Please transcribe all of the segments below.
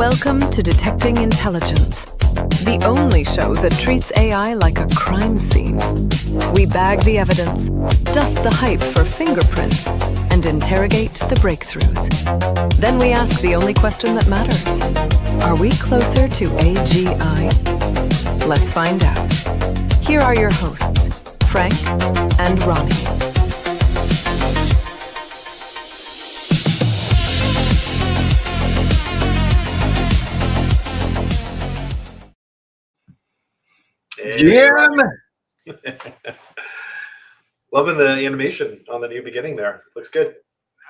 Welcome to Detecting Intelligence, the only show that treats AI like a crime scene. We bag the evidence, dust the hype for fingerprints, and interrogate the breakthroughs. Then we ask the only question that matters. Are we closer to AGI? Let's find out. Here are your hosts, Frank and Ronnie. Jim! Loving the animation on the new beginning there. Looks good.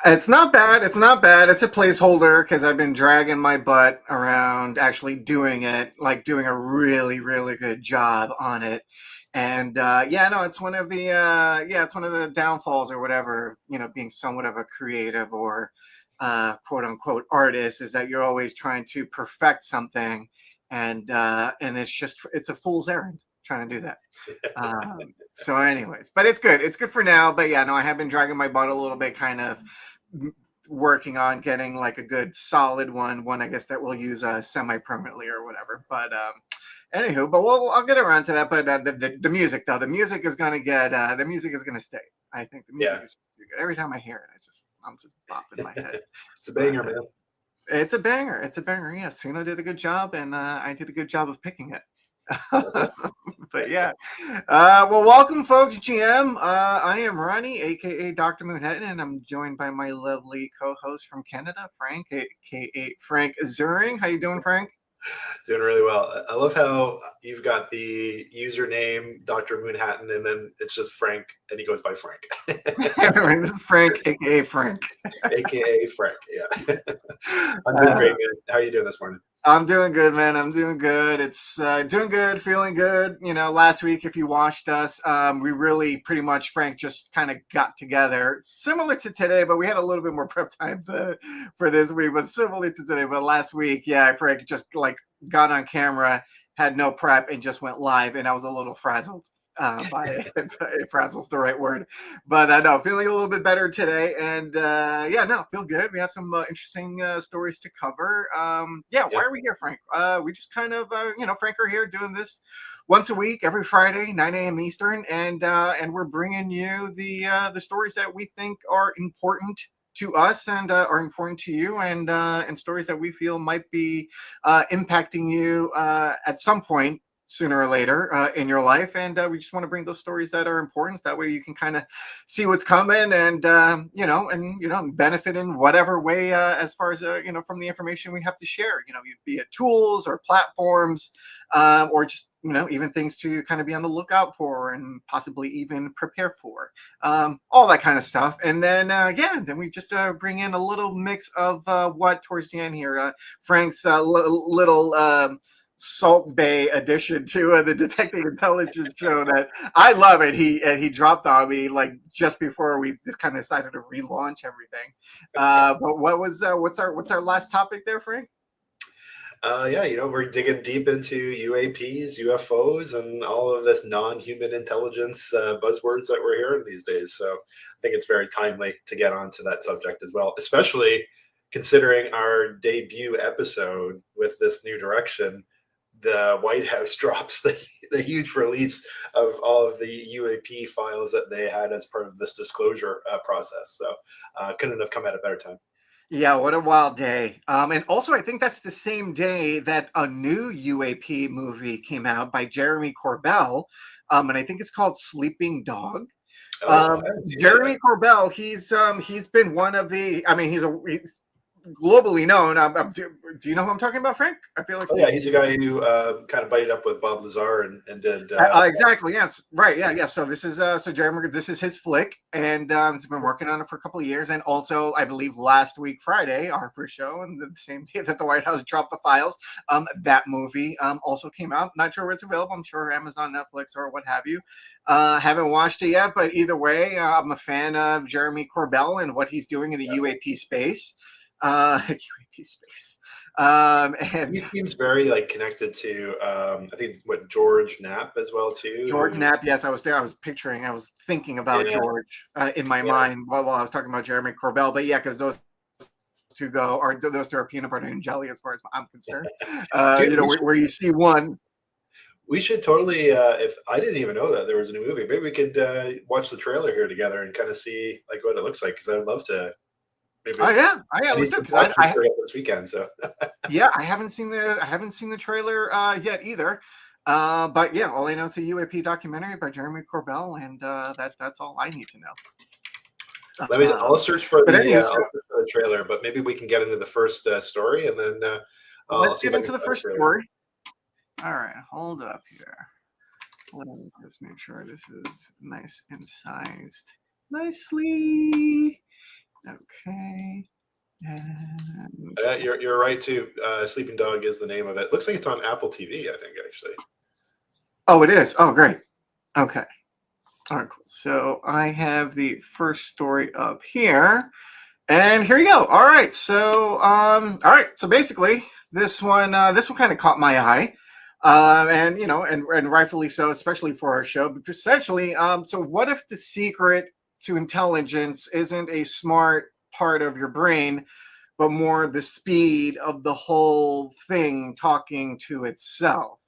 It's not bad. It's not bad. It's a placeholder because I've been dragging my butt around actually doing it, like doing a really, really good job on it. And it's one of the it's one of the downfalls or whatever, being somewhat of a creative or quote unquote artist, is that you're always trying to perfect something, and it's a fool's errand trying to do that. So anyways, but it's good. It's good for now. But yeah, no, I have been dragging my butt a little bit, kind of working on getting like a good solid one I guess that we'll use semi-permanently or whatever. But anywho, but I'll get around to that. But the music though, the music is gonna stay. I think the music is good. Every time I hear it, I'm just bopping my head. It's a banger, man. It's a banger. It's a banger. Yeah, Suno did a good job, and I did a good job of picking it. But yeah, well, welcome, folks. GM. I am Ronnie, aka Dr. Manhattan, and I'm joined by my lovely co-host from Canada, Frank, aka Frank Zuuring. How you doing, Frank? Doing really well. I love how you've got the username Dr. Manhattan, and then it's just Frank, and he goes by Frank. This is Frank, aka Frank. AKA Frank, yeah. I'm doing great, man. How are you doing this morning? I'm doing good, man. I'm doing good. It's doing good, feeling good. Last week, if you watched us, we really pretty much, Frank, just kind of got together. Similar to today, but we had a little bit more prep time for this week, but similar to today. But last week, yeah, Frank just got on camera, had no prep, and just went live, and I was a little frazzled. By it. Frazzle's the right word, but no, feeling a little bit better today, and feel good. We have some interesting stories to cover. Why are we here, Frank? We just kind of Frank are here doing this once a week, every Friday, 9 a.m. Eastern, and we're bringing you the stories that we think are important to us and are important to you, and stories that we feel might be impacting you at some point, sooner or later in your life, and we just want to bring those stories that are important. That way you can kind of see what's coming, and benefit in whatever way as far as from the information we have to share. Be it tools or platforms, or just even things to kind of be on the lookout for and possibly even prepare for, all that kind of stuff. And then then we just bring in a little mix of what towards the end here, Frank's little Salt Bay addition to the Detecting Intelligence show that I love it. He dropped on me just before we kind of decided to relaunch everything. But what's our last topic there, Frank? We're digging deep into UAPs, UFOs, and all of this non-human intelligence buzzwords that we're hearing these days. So I think it's very timely to get onto that subject as well, especially considering our debut episode with this new direction. The White House drops the huge release of all of the UAP files that they had as part of this disclosure process. So couldn't have come at a better time. Yeah, what a wild day. And also, I think that's the same day that a new UAP movie came out by Jeremy Corbell. And I think it's called Sleeping Dog. Jeremy Corbell, he's been one of the, he's globally known. Do you know who I'm talking about, Frank? I feel like he's a guy who kind of buddied up with Bob Lazar and did exactly, yes, right, yeah. So this is Jeremy. This is his flick, and he's been working on it for a couple of years. And also, I believe last week Friday, our first show, and the same day that the White House dropped the files, that movie also came out. Not sure where it's available. I'm sure Amazon, Netflix, or what have you. Haven't watched it yet, but either way, I'm a fan of Jeremy Corbell and what he's doing in the UAP space. UAP space. And he seems very connected to I think George Knapp as well too. George Knapp, yes, I was there. I was thinking about George in my mind while I was talking about Jeremy Corbell. But yeah, because those two go, or those two are peanut butter and jelly, as far as I'm concerned. Dude, Where you see one. we should totally. If I didn't even know that there was a new movie, maybe we could watch the trailer here together and kind of see like what it looks like. Because I'd love to. Maybe. Oh yeah, I need let's do some it. Because I this weekend. So. yeah, I haven't seen the trailer yet either. But yeah, all I know is a UAP documentary by Jeremy Corbell, and that's all I need to know. I'll search for anyways, the trailer, but maybe we can get into the first story, and then let's get into the first story. All right, hold up here. Let me just make sure this is nice and sized nicely. Okay. And you're right too. Sleeping Dog is the name of it. Looks like it's on Apple TV, I think, actually. Oh, it is. Oh, great. Okay. All right, cool. So I have the first story up here, and here you go. All right. So So basically, this one kind of caught my eye, and and rightfully so, especially for our show. But essentially, so what if the secret to intelligence isn't a smart part of your brain, but more the speed of the whole thing talking to itself?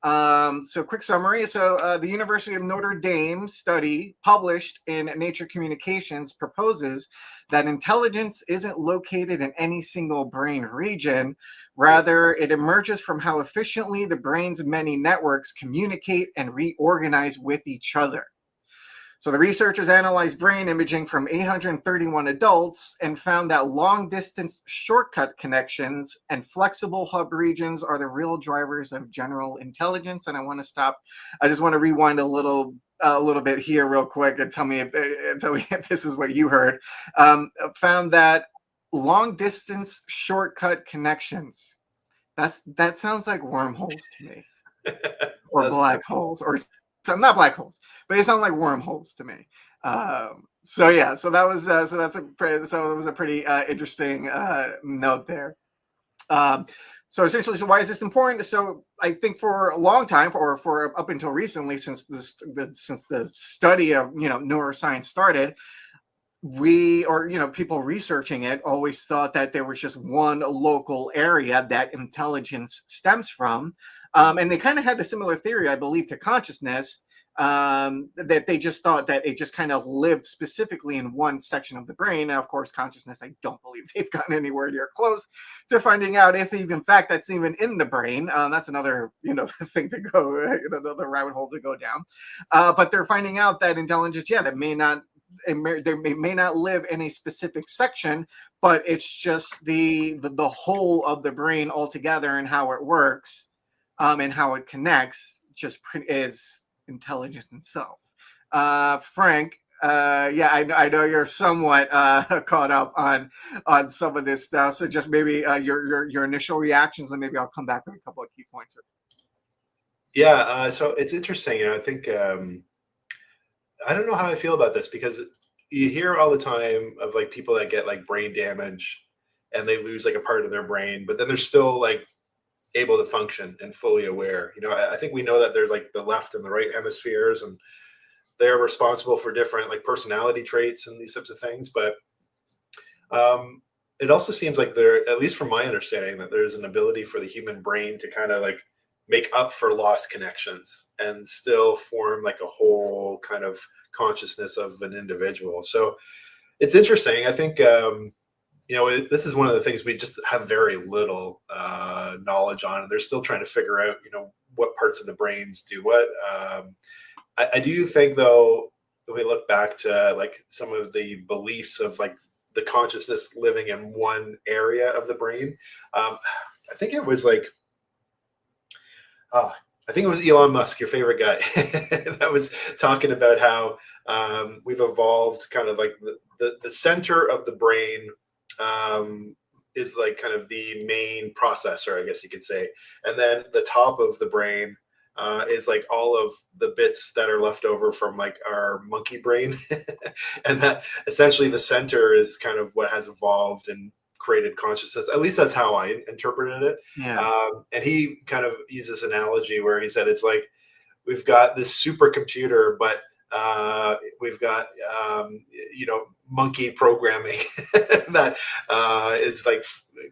So quick summary. So the University of Notre Dame study published in Nature Communications proposes that intelligence isn't located in any single brain region. Rather, it emerges from how efficiently the brain's many networks communicate and reorganize with each other. So the researchers analyzed brain imaging from 831 adults and found that long-distance shortcut connections and flexible hub regions are the real drivers of general intelligence. And I just want to rewind a little bit here real quick and tell me if this is what you heard. Found that long-distance shortcut connections, that sounds like wormholes to me. Or black holes, or so not black holes, but they sound like wormholes to me. So that was it was a pretty interesting note there. So essentially, so why is this important? So I think for a long time, or for up until recently, since the study of neuroscience started, people researching it always thought that there was just one local area that intelligence stems from. And they kind of had a similar theory, I believe, to consciousness, that they just thought that it just kind of lived specifically in one section of the brain. Now, of course, consciousness, I don't believe they've gotten anywhere near close to finding out if, in fact, that's even in the brain. That's another, thing to go, another rabbit hole to go down. But they're finding out that intelligence, that may not live in a specific section, but it's just the whole of the brain altogether and how it works. And how it connects just is intelligence itself. Frank, I know you're somewhat caught up on some of this stuff. So just maybe your initial reactions, and maybe I'll come back with a couple of key points. Yeah, so it's interesting. I think I don't know how I feel about this, because you hear all the time of like people that get like brain damage and they lose like a part of their brain, but then they're still like able to function and fully aware. I think we know that there's like the left and the right hemispheres, and they're responsible for different like personality traits and these types of things. But it also seems like there, at least from my understanding, that there's an ability for the human brain to kind of like make up for lost connections and still form like a whole kind of consciousness of an individual. So it's interesting. I think this is one of the things we just have very little knowledge on, and they're still trying to figure out, what parts of the brains do what. I do think, though, if we look back to like some of the beliefs of like the consciousness living in one area of the brain, I think it was like, I think it was Elon Musk, your favorite guy, that was talking about how we've evolved kind of like the center of the brain is like kind of the main processor, I guess you could say. And then the top of the brain is like all of the bits that are left over from like our monkey brain. And that essentially the center is kind of what has evolved and created consciousness. At least that's how I interpreted it. Yeah. And he kind of used this analogy where he said, it's like, we've got this supercomputer, but We've got monkey programming that is like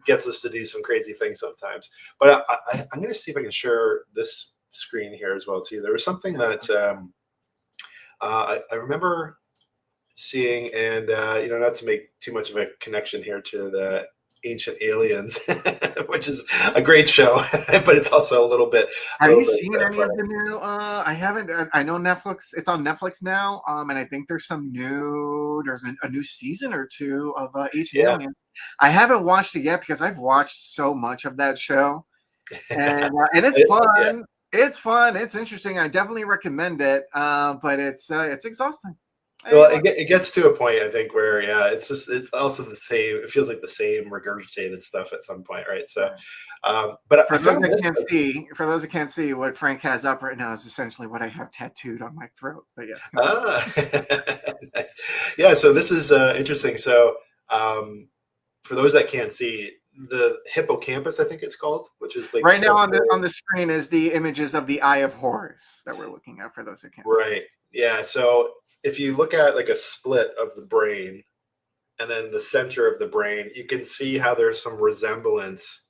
gets us to do some crazy things sometimes. But I'm going to see if I can share this screen here as well too. There was something that I remember seeing, and not to make too much of a connection here to the Ancient Aliens, which is a great show, but it's also a little bit. Have you seen any of the new? I haven't. I know Netflix. It's on Netflix now, and I think there's some new. There's a new season or two of Ancient Yeah. Aliens. I haven't watched it yet because I've watched so much of that show, and it's fun. Yeah. It's fun. It's interesting. I definitely recommend it, but it's exhausting. Well, it gets to a point, I think, where it's also the same. It feels like the same regurgitated stuff at some point, right? So, but for those that can't see, what Frank has up right now is essentially what I have tattooed on my throat. But yes. Nice. Yeah. So this is interesting. So, for those that can't see, the hippocampus, I think it's called, which is like right now on the screen is the images of the Eye of Horus that we're looking at for those that can't see. Right. Yeah. So if you look at like a split of the brain and then the center of the brain, you can see how there's some resemblance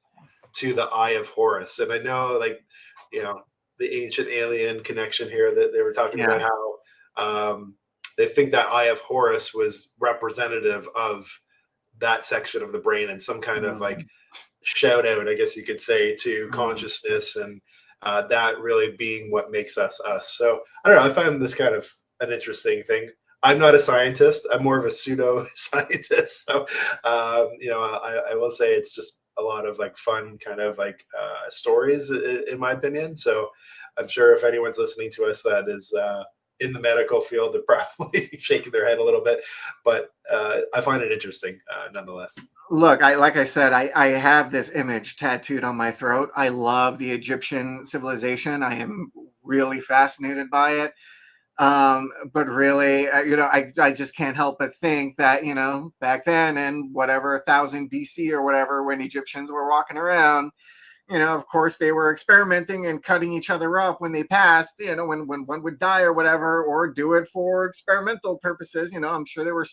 to the Eye of Horus. And I know, like, the Ancient Alien connection here that they were talking about how they think that Eye of Horus was representative of that section of the brain and some kind of like shout out, I guess you could say, to consciousness and that really being what makes us us. So I don't know. I find this kind of an interesting thing. I'm not a scientist. I'm more of a pseudo scientist. So, I will say it's just a lot of like fun kind of like stories in my opinion. So I'm sure if anyone's listening to us that is in the medical field, they're probably shaking their head a little bit, but I find it interesting nonetheless. Look, like I said, I have this image tattooed on my throat. I love the Egyptian civilization. I am really fascinated by it. But really, I just can't help but think that, back then in whatever 1000 BC or whatever, when Egyptians were walking around, of course they were experimenting and cutting each other up when they passed, when one would die or whatever, or do it for experimental purposes. I'm sure there were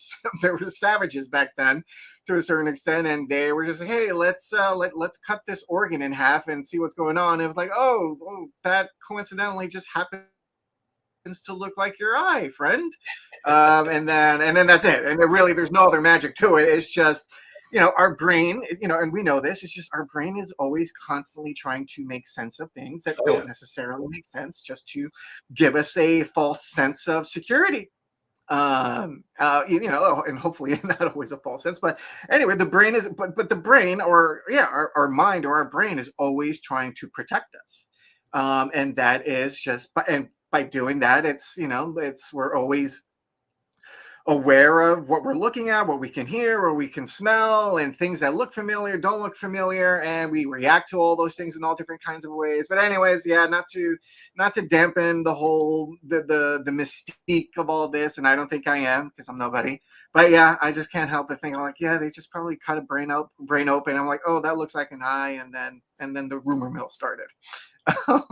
savages back then to a certain extent, and they were just like, hey, let's cut this organ in half and see what's going on. It was like, oh, that coincidentally just happened to look like your eye, friend. And then that's it. And really, there's no other magic to it. It's just, our brain, and we know this, it's just our brain is always constantly trying to make sense of things that don't necessarily make sense, just to give us a false sense of security. And hopefully not always a false sense, but anyway, the brain is, but the brain, or our mind or our brain is always trying to protect us. And that is just, and by doing that, it's we're always aware of what we're looking at, what we can hear, or we can smell, and things that look familiar, don't look familiar, and we react to all those things in all different kinds of ways. But anyways, not to dampen the whole the mystique of all this, and I don't think I am, because I'm nobody. But I just can't help but think, I'm like, they just probably cut a brain open. I'm like, oh, that looks like an eye, and then the rumor mill started. But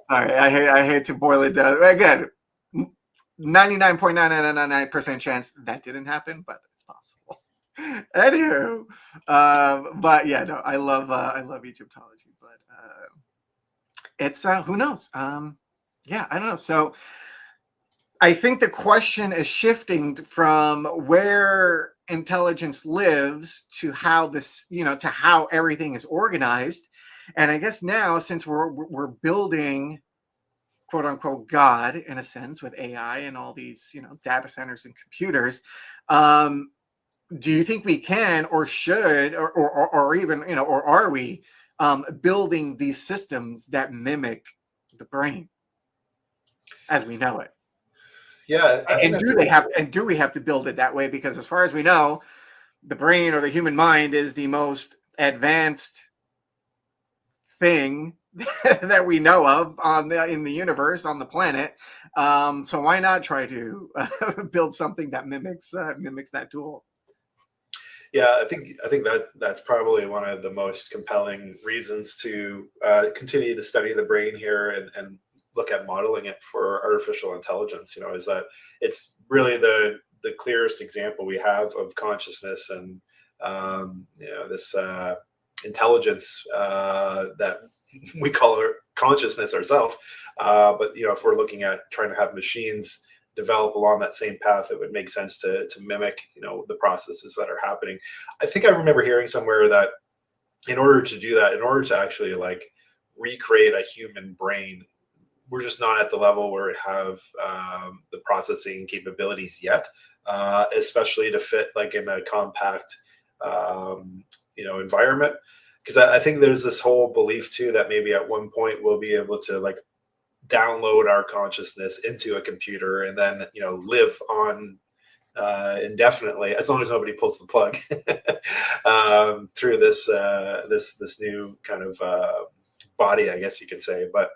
sorry, I hate to boil it down again. 99.9999% chance that didn't happen, but it's possible. Anywho, but no, I love Egyptology, but it's who knows? I don't know. So I think the question is shifting from where intelligence lives to how this, to how everything is organized. And I guess now, since we're building, quote unquote, God in a sense with AI and all these, data centers and computers, do you think we can, or should, or even, or are we building these systems that mimic the brain as we know it? Yeah. And do we have to build it that way? Because as far as we know, the brain or the human mind is the most advanced thing that we know of in the universe, on the planet. So why not try to build something that mimics that tool? Yeah, I think that's probably one of the most compelling reasons to continue to study the brain here and look at modeling it for artificial intelligence, is that it's really the clearest example we have of consciousness and this intelligence that we call our consciousness ourselves. But if we're looking at trying to have machines develop along that same path, it would make sense to mimic the processes that are happening. I think I remember hearing somewhere that in order to do that, in order to actually like recreate a human brain, we're just not at the level where we have the processing capabilities yet, especially to fit like in a compact environment. Because I think there's this whole belief too that maybe at one point we'll be able to like download our consciousness into a computer and then live on indefinitely, as long as nobody pulls the plug through this new kind of body, I guess you could say. But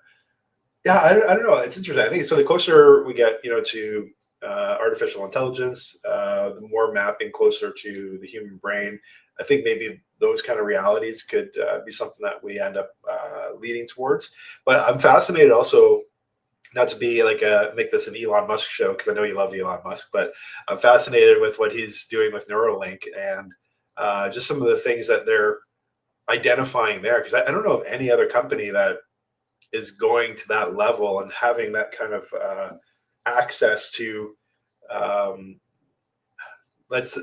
yeah, I don't know. It's interesting. I think so. The closer we get, to artificial intelligence, the more mapping closer to the human brain. I think maybe those kind of realities could be something that we end up leading towards. But I'm fascinated also, not to be like make this an Elon Musk show, because I know you love Elon Musk, but I'm fascinated with what he's doing with Neuralink and just some of the things that they're identifying there. Because I don't know of any other company that is going to that level and having that kind of access to let's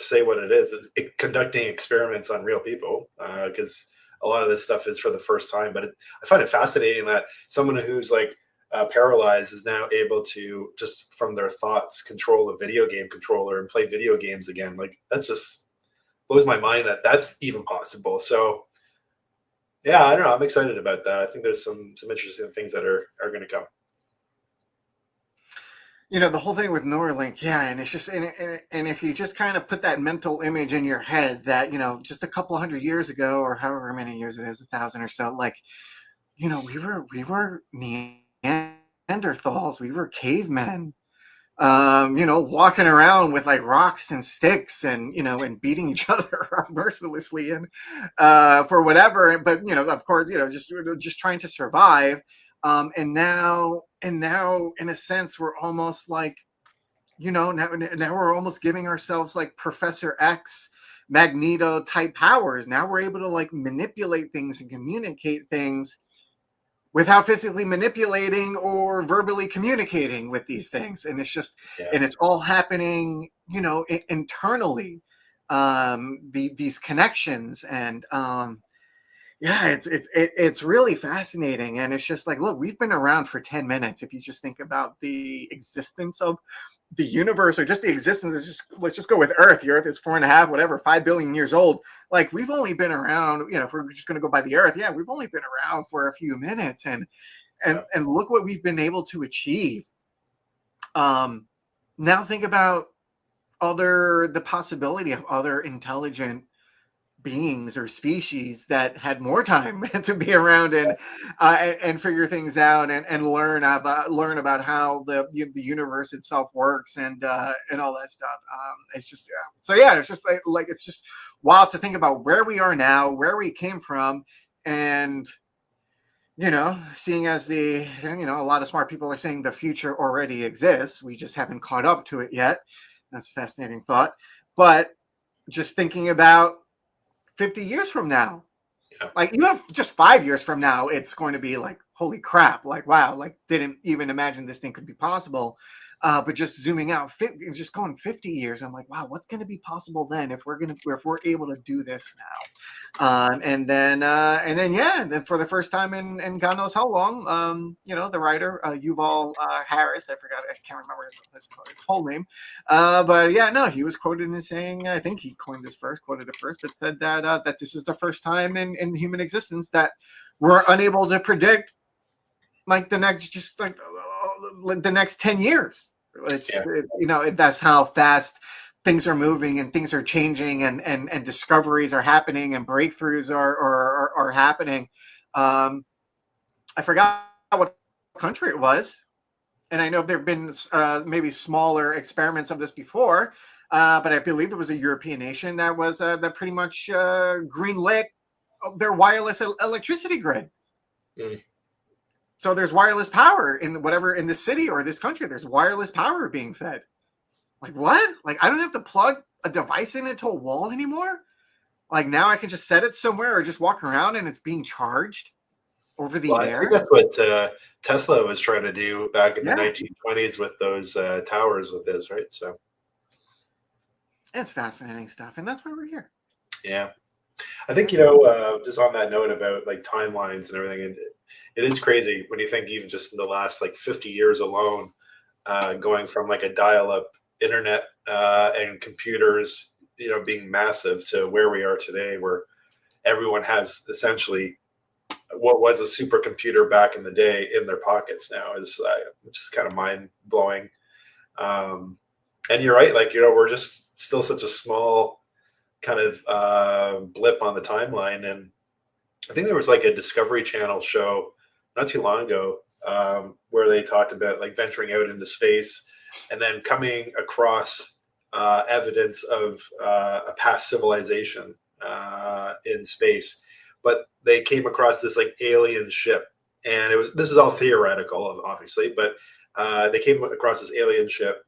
say what it is, conducting experiments on real people, because a lot of this stuff is for the first time. But I find it fascinating that someone who's like paralyzed is now able to just from their thoughts control a video game controller and play video games again. Like that's just blows my mind that that's even possible. So yeah, I don't know. I'm excited about that. I think there's some interesting things that are going to come. The whole thing with Neuralink, yeah, and it's just, and if you just kind of put that mental image in your head that, just a couple hundred years ago, or however many years it is, 1,000 or so, like, we were Neanderthals, we were cavemen, walking around with like rocks and sticks and, and beating each other mercilessly and for whatever. But, of course, just trying to survive. And now in a sense, we're almost like, now we're almost giving ourselves like Professor X, Magneto type powers. Now we're able to like manipulate things and communicate things without physically manipulating or verbally communicating with these things. And it's just, and it's all happening, internally, these connections. And it's really fascinating. And it's just like, look, we've been around for 10 minutes. If you just think about the existence of the universe, or just the existence is just, let's just go with Earth. The Earth is 5 billion years old. Like we've only been around, if we're just going to go by the Earth, we've only been around for a few minutes, and look what we've been able to achieve. Now think about the possibility of other intelligent beings or species that had more time to be around and figure things out and learn about how the universe itself works and all that stuff. It's just it's just like it's just wild to think about where we are now, where we came from, and seeing as a lot of smart people are saying the future already exists, we just haven't caught up to it yet. That's a fascinating thought. But just thinking about 50 years from now, like just 5 years from now, it's going to be like, holy crap, like, wow, like didn't even imagine this thing could be possible. But just zooming out, just going 50 years, I'm like, wow, what's going to be possible then if we're able to do this now? And then for the first time in God knows how long, the writer Yuval Harris, I can't remember his whole name, but yeah, no, he was quoted in saying, I think he quoted it first, but said that this is the first time in human existence that we're unable to predict like the next 10 years. That's how fast things are moving and things are changing and discoveries are happening and breakthroughs are happening. I forgot what country it was, and I know there have been maybe smaller experiments of this before, but I believe it was a European nation that was that pretty much greenlit their wireless electricity grid. So there's wireless power in whatever in the city or this country. There's wireless power being fed. Like what? Like I don't have to plug a device into a wall anymore. Like now I can just set it somewhere or just walk around and it's being charged over the Well, I air. think that's what Tesla was trying to do back in the Yeah. 1920s with those towers with his, right? So It's fascinating stuff, and that's why we're here. yeah, I think just on that note about like timelines and everything, and it is crazy when you think even just in the last like 50 years alone, going from like a dial-up internet and computers, being massive to where we are today, where everyone has essentially what was a supercomputer back in the day in their pockets now is just kind of mind blowing. And you're right, like we're just still such a small kind of blip on the timeline. And I think there was like a Discovery Channel show not too long ago where they talked about like venturing out into space and then coming across evidence of a past civilization in space, but they came across this like alien ship, and this is all theoretical, obviously, but they came across this alien ship,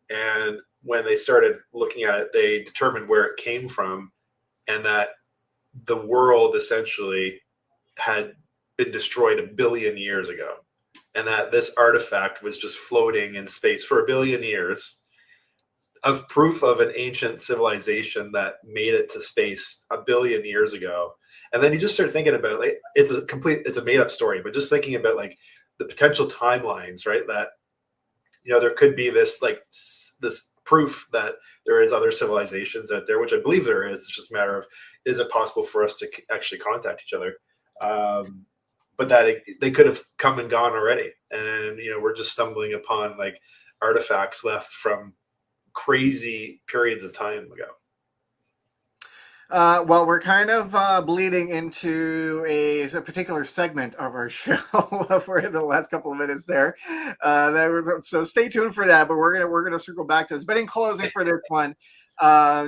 and when they started looking at it, they determined where it came from, and that the world essentially had been destroyed 1 billion years ago, and that this artifact was just floating in space for 1 billion years, of proof of an ancient civilization that made it to space 1 billion years ago. And then you just start thinking about like it's a made up story, but just thinking about like the potential timelines, right? That there could be this proof that there is other civilizations out there, which I believe there is. It's just a matter of, is it possible for us to actually contact each other? But that they could have come and gone already, and we're just stumbling upon like artifacts left from crazy periods of time ago. Well, we're kind of bleeding into a particular segment of our show for the last couple of minutes there. So stay tuned for that. But we're gonna circle back to this. But in closing for this one,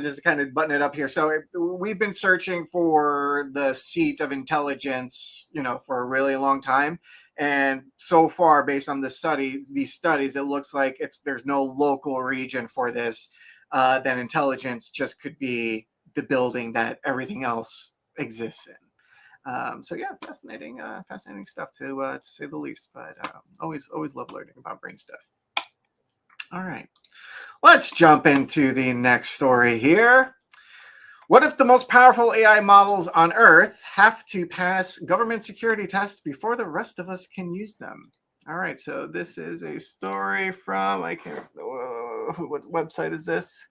just kind of button it up here. So we've been searching for the seat of intelligence, for a really long time. And so far, based on these studies, it looks like there's no local region for this. That intelligence just could be the building that everything else exists in. So yeah, fascinating stuff to say the least. But always love learning about brain stuff. All right, let's jump into the next story here. What if the most powerful AI models on Earth have to pass government security tests before the rest of us can use them? All right, so this is a story from, what website is this?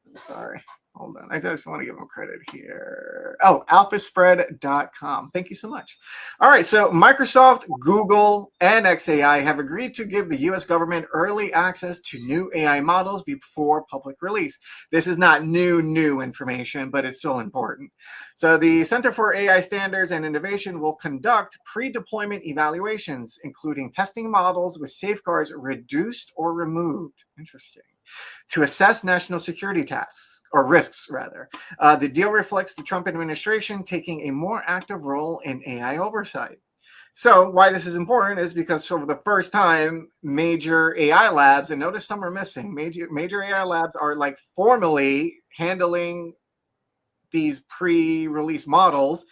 I'm sorry. Hold on. I just want to give them credit here. Oh, alphaspread.com. Thank you so much. All right. So Microsoft, Google, and XAI have agreed to give the U.S. government early access to new AI models before public release. This is not new information, but it's still important. So the Center for AI Standards and Innovation will conduct pre-deployment evaluations, including testing models with safeguards reduced or removed. Interesting. To assess national security tasks, or risks rather. The deal reflects the Trump administration taking a more active role in AI oversight. So why this is important is because for the first time, major AI labs, and notice some are missing, major AI labs are like formally handling these pre-release models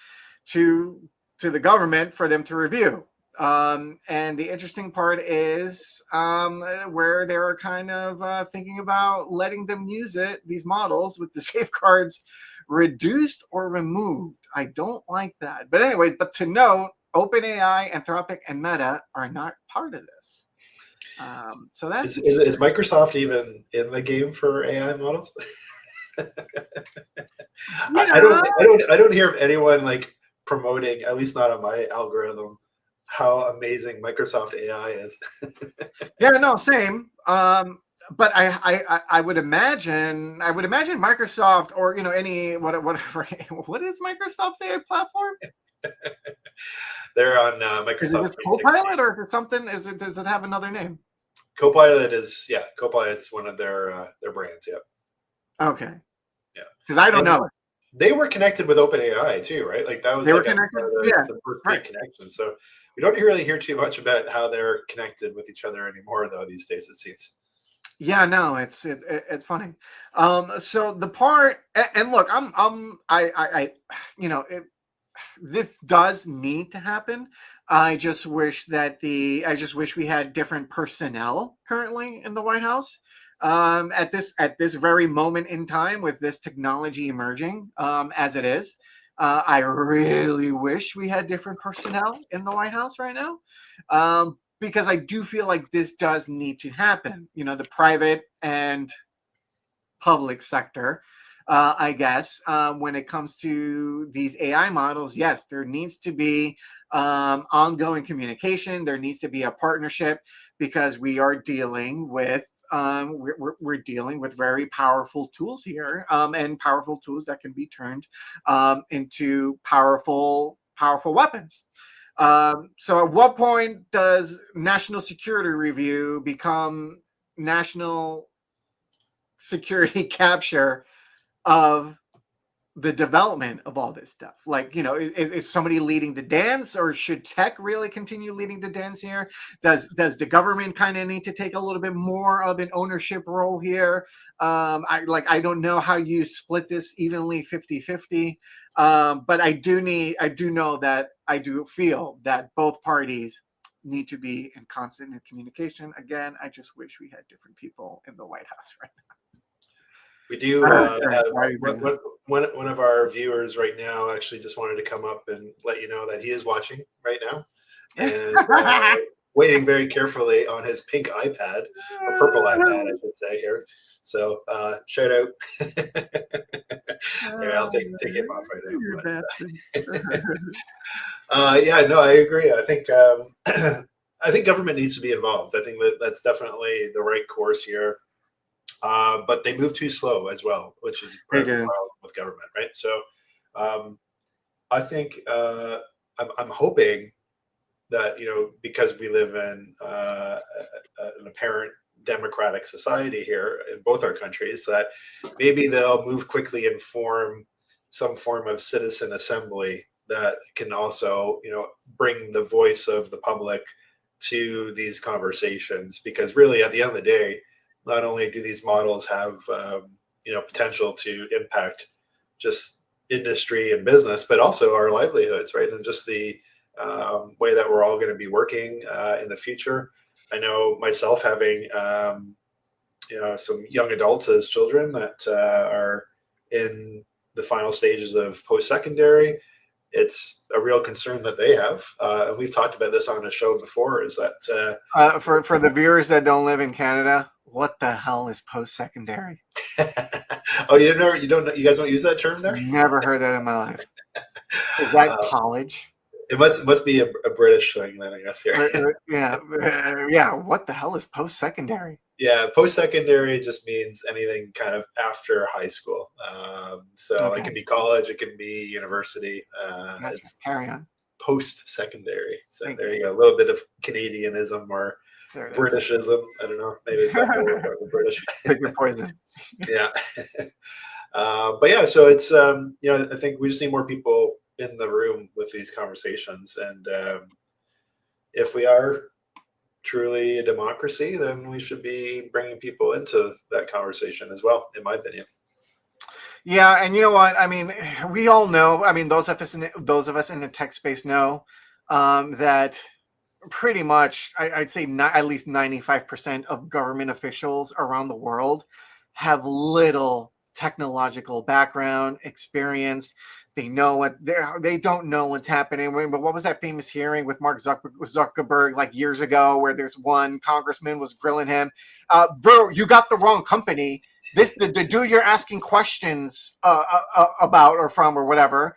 to the government for them to review. And the interesting part is where they're kind of thinking about letting them use these models with the safeguards reduced or removed. I don't like that. But anyways, but to note, OpenAI, Anthropic, and Meta are not part of this. So that's is Microsoft even in the game for AI models? I don't hear of anyone like promoting, at least not on my algorithm, how amazing Microsoft AI is. Yeah, no, same. But I would imagine Microsoft or any whatever. What is Microsoft's AI platform? They're on Microsoft. Is it Copilot or is it something? Does it have another name? Copilot is Copilot's one of their brands. Yeah. Okay. Yeah. Because I don't know. They were connected with OpenAI too, right? Like that was they were connected. The first big connection. So We don't really hear too much about how they're connected with each other anymore, though, these days, it seems. Yeah, no, it's funny. So the part, and look, you know, this does need to happen. I just wish we had different personnel currently in the White House. At this very moment in time, with this technology emerging as it is, I really wish we had different personnel in the White House right now. Because I do feel like this does need to happen. You know, the private and public sector, I guess, when it comes to these AI models, yes, there needs to be ongoing communication. There needs to be a partnership because we are dealing with we're dealing with very powerful tools here, and powerful tools that can be turned into powerful weapons. So, at what point does national security review become national security capture of the development of all this stuff? Like, you know, is somebody leading the dance, or should tech really continue leading the dance here? Does the government kind of need to take a little bit more of an ownership role here? I don't know how you split this evenly 50-50. But I do know that I do feel that both parties need to be in constant communication. Again, I just wish we had different people in the White House right We do have now. one of our viewers right now actually just wanted to come up and let you know that he is watching right now and waiting very carefully on his pink iPad, or purple iPad, I should say here. So shout out. Yeah, I'll take him off right now. Yeah, no, I agree. I think I think government needs to be involved. I think that's definitely the right course here. But they move too slow as well, which is part of the problem with government, right? So I think I'm hoping that, you know, because we live in an apparent democratic society here in both our countries, that maybe they'll move quickly and form some form of citizen assembly that can also, you know, bring the voice of the public to these conversations. Because really, at the end of the day, not only do these models have you know, potential to impact just industry and business, but also our livelihoods, right? And just the way that we're all going to be working in the future. I know myself having you know, some young adults as children that are in the final stages of post-secondary. It's a real concern that they have. And we've talked about this on a show before, is that for the viewers that don't live in Canada, what the hell is post-secondary? Oh, you don't know, you guys don't use that term there? Never heard that in my life. Is that college? It must be a British thing then, I guess. Here. Yeah. What the hell is post-secondary? Yeah, post-secondary just means anything kind of after high school. So okay. It can be college, it can be university. Gotcha. It's carry on. Post-secondary. So there you go. A little bit of Canadianism or Britishism. I don't know. Maybe it's not going to work out with British. Pick your poison. Yeah. But yeah, so it's you know, I think we just need more people in the room with these conversations, and if we are truly a democracy, then we should be bringing people into that conversation as well, in my opinion. Yeah, and you know what? I mean, we all know. I mean, those of us in the tech space know that pretty much, I'd say at least 95% of government officials around the world have little technological background experience. They know what they don't know what's happening. But what was that famous hearing with Mark Zuckerberg like years ago, where there's one congressman was grilling him, bro, you got the wrong company. The dude you're asking questions about or from or whatever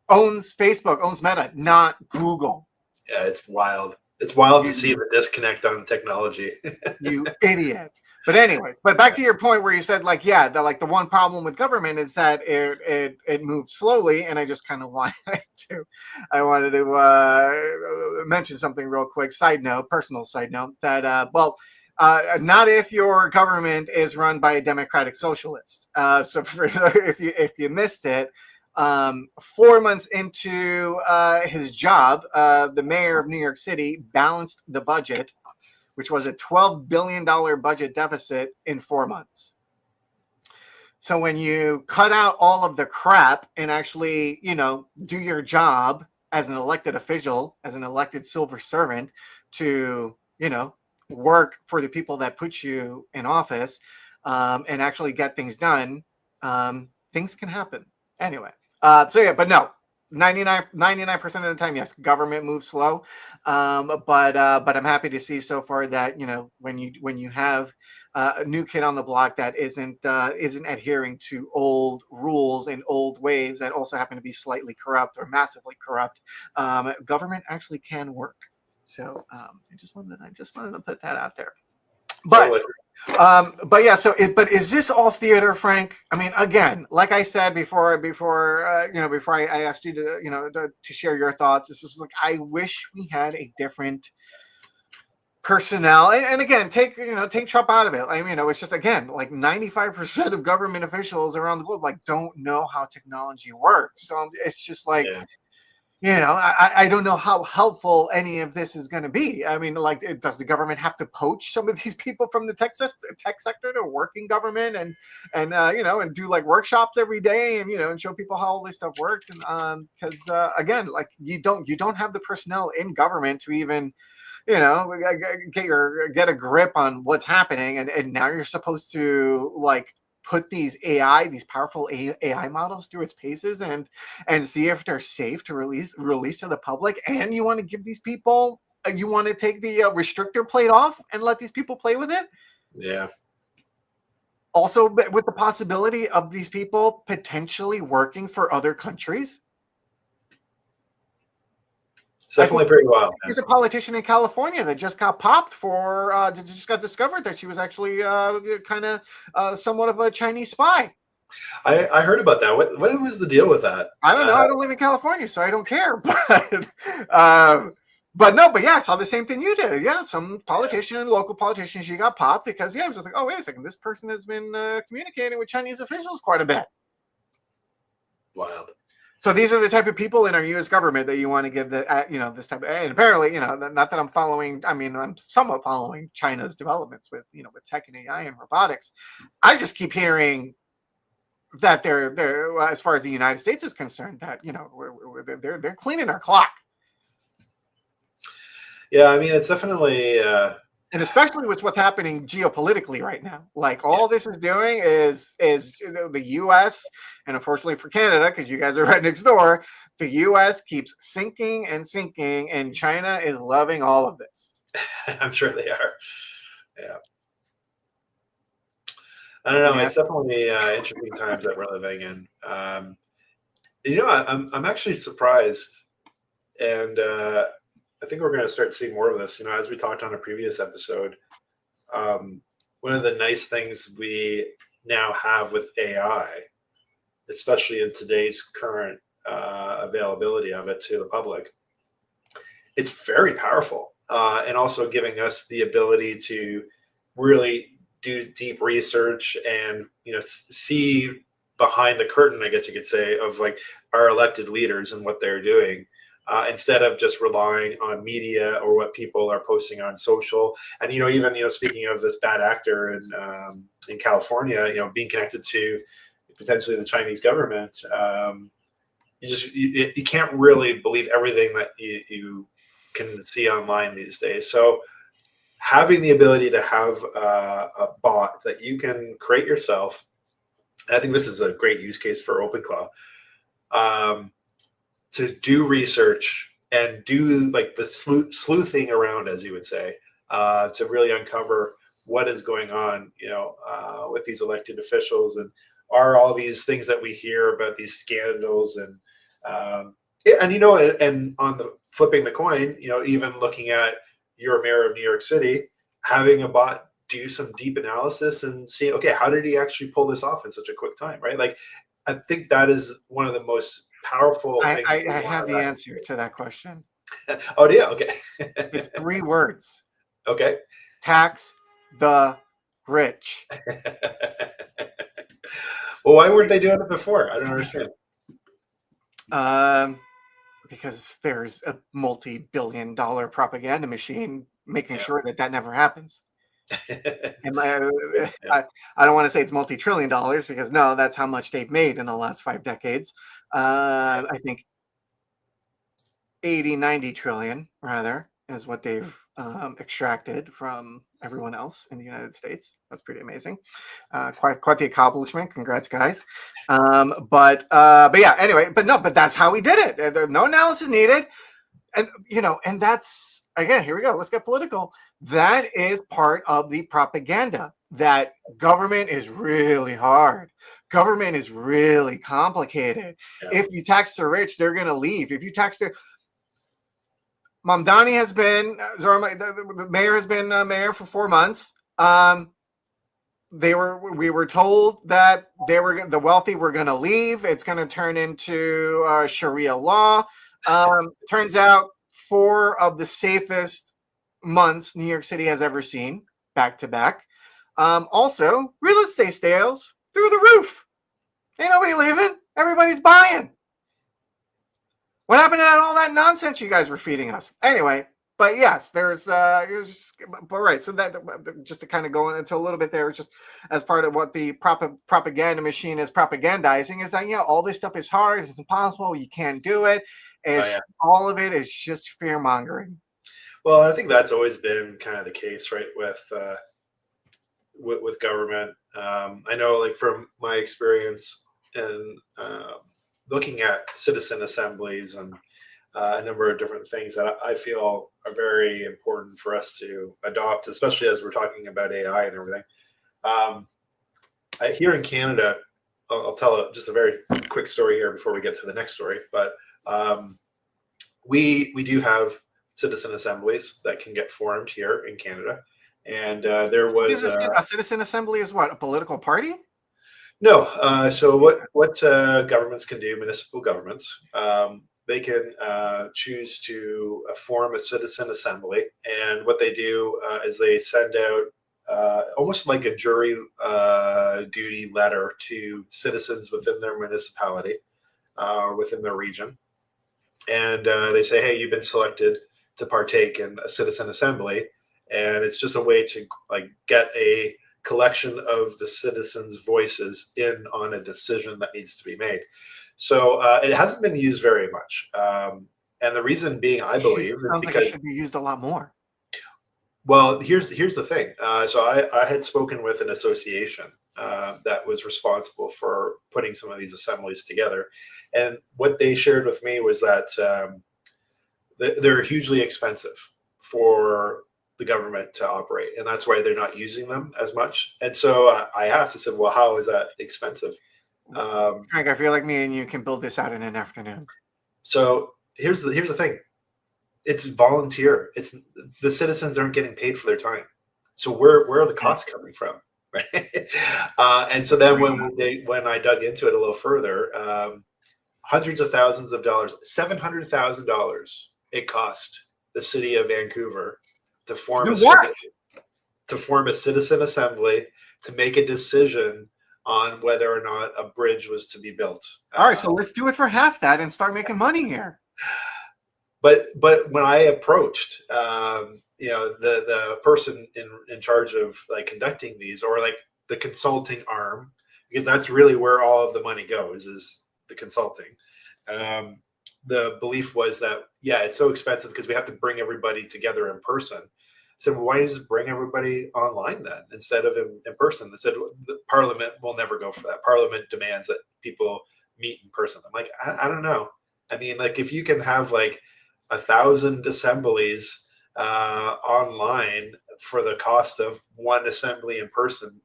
owns Facebook, owns Meta, not Google. Yeah, it's wild. It's wild to see the disconnect on technology. You idiot. But anyways, back to your point where you said, like, yeah, the one problem with government is that it moves slowly, and I just kind of wanted to mention something real quick. Personal side note, that not if your government is run by a democratic socialist. So if you missed it, 4 months into his job, the mayor of New York City balanced the budget, which was a $12 billion budget deficit in 4 months. So when you cut out all of the crap and actually, do your job as an elected official, as an elected civil servant to, work for the people that put you in office, and actually get things done, things can happen. Anyway, but no, 99% of the time, yes, government moves slow. But I'm happy to see so far that, when you have a new kid on the block that isn't adhering to old rules and old ways that also happen to be slightly corrupt or massively corrupt, government actually can work. So I just wanted to put that out there. But yeah. So, but is this all theater, Frank? I mean, again, like I said before I asked you to share your thoughts. This is like, I wish we had a different personnel, and again, take Trump out of it. I mean, it's just, again, like 95% of government officials around the globe don't know how technology works. So it's just like. Yeah. I don't know how helpful any of this is going to be. I mean, does the government have to poach some of these people from the tech sector to work in government and do like workshops every day and show people how all this stuff works? And because again, like you don't have the personnel in government to even get a grip on what's happening, and now you're supposed to like put these powerful AI models through its paces and see if they're safe to release to the public. And you want to give these people, you want to take the restrictor plate off and let these people play with it. Yeah. Also, with the possibility of these people potentially working for other countries. It's definitely pretty wild. There's a politician in California that just got popped just got discovered that she was actually kind of somewhat of a Chinese spy. I heard about that. What was the deal with that? I don't know. I don't live in California, so I don't care. But yeah, I saw the same thing you did. Yeah, some local politician, she got popped because I was just like, oh, wait a second, this person has been communicating with Chinese officials quite a bit. Wild. So these are the type of people in our U.S. government that you want to give this type of, and apparently, not that I'm following. I mean, I'm somewhat following China's developments with tech and AI and robotics. I just keep hearing that they're as far as the United States is concerned, that they're cleaning our clock. Yeah, I mean, it's definitely. And especially with what's happening geopolitically right now, like all this is doing is the U.S. and unfortunately for Canada, because you guys are right next door, the U.S. keeps sinking and sinking, and China is loving all of this. I'm sure they are. Yeah. I don't know. Yeah. It's definitely interesting times that we're living in. I'm actually surprised, and I think we're going to start seeing more of this. As we talked on a previous episode, one of the nice things we now have with AI, especially in today's current availability of it to the public, it's very powerful, and also giving us the ability to really do deep research and see behind the curtain, I guess you could say, of like our elected leaders and what they're doing. Instead of just relying on media or what people are posting on social. And, even, speaking of this bad actor in California, being connected to potentially the Chinese government, you can't really believe everything that you can see online these days. So having the ability to have a bot that you can create yourself, and I think this is a great use case for OpenClaw, to do research and do like the sleuthing around, as you would say, to really uncover what is going on, with these elected officials, and are all these things that we hear about these scandals, and on the flipping the coin, even looking at your mayor of New York City, having a bot do some deep analysis and see, okay, how did he actually pull this off in such a quick time, right? Like, I think that is one of the most powerful things. I have the answer to that question. Oh, yeah. Okay. It's 3 words. Okay. Tax the rich. Well, why weren't they doing it before? I don't understand. Because there's a multi-billion-dollar propaganda machine making Yeah. sure that that never happens. And Yeah. I don't want to say it's multi-trillion dollars because no, that's how much they've made in the last 5 decades. I think 80, 90 trillion rather is what they've extracted from everyone else in the United States. That's pretty amazing. Quite the accomplishment. Congrats, guys. But yeah. Anyway, but that's how we did it. No analysis needed, and and that's again. Here we go. Let's get political. That is part of the propaganda that government is really hard. Government is really complicated. Yeah. If you tax the rich, they're going to leave. If you tax the Mamdani has been the mayor has been mayor for 4 months. We were told that the wealthy were going to leave. It's going to turn into Sharia law. Turns out 4 of the safest months New York City has ever seen, back to back. Also, real estate sales through the roof. Ain't nobody leaving. Everybody's buying. What happened to all that nonsense you guys were feeding us? Anyway, but yes, there's but right. So that just to kind of go into a little bit there, just as part of what the propaganda machine is propagandizing is that all this stuff is hard, it's impossible, you can't do it. All of it is just fear mongering. Well, I think that's always been kind of the case, right? With government, I know, like from my experience and looking at citizen assemblies and a number of different things that I feel are very important for us to adopt, especially as we're talking about AI and everything. Here in Canada, I'll tell just a very quick story here before we get to the next story. But we do have citizen assemblies that can get formed here in Canada, and there was a citizen assembly is what, a political party? No. So what governments can do, municipal governments, they can choose to form a citizen assembly. And what they do is they send out almost like a jury duty letter to citizens within their municipality or within their region. And they say, hey, you've been selected to partake in a citizen assembly. And it's just a way to get a collection of the citizens' voices in on a decision that needs to be made. So it hasn't been used very much. And the reason being, I believe, is because like it should be used a lot more. Well, here's the thing. So I had spoken with an association that was responsible for putting some of these assemblies together. And what they shared with me was that they're hugely expensive for the government to operate, and that's why they're not using them as much. And so I asked, I said, well, how is that expensive? Frank, I feel like me and you can build this out in an afternoon. So here's the thing. It's volunteer. It's the citizens aren't getting paid for their time. So where are the costs coming from? Right. And so then when I dug into it a little further, hundreds of thousands of dollars, $700,000 it cost the city of Vancouver to form a citizen assembly to make a decision on whether or not a bridge was to be built. All right, so let's do it for half that and start making money here. But when I approached, the person in charge of conducting these, or the consulting arm, because that's really where all of the money goes, is the consulting. The belief was that, it's so expensive because we have to bring everybody together in person. I said, well, why don't you just bring everybody online then instead of in person? They said, the Parliament will never go for that. Parliament demands that people meet in person. I'm like, I don't know. I mean, if you can have 1,000 assemblies online for the cost of one assembly in person,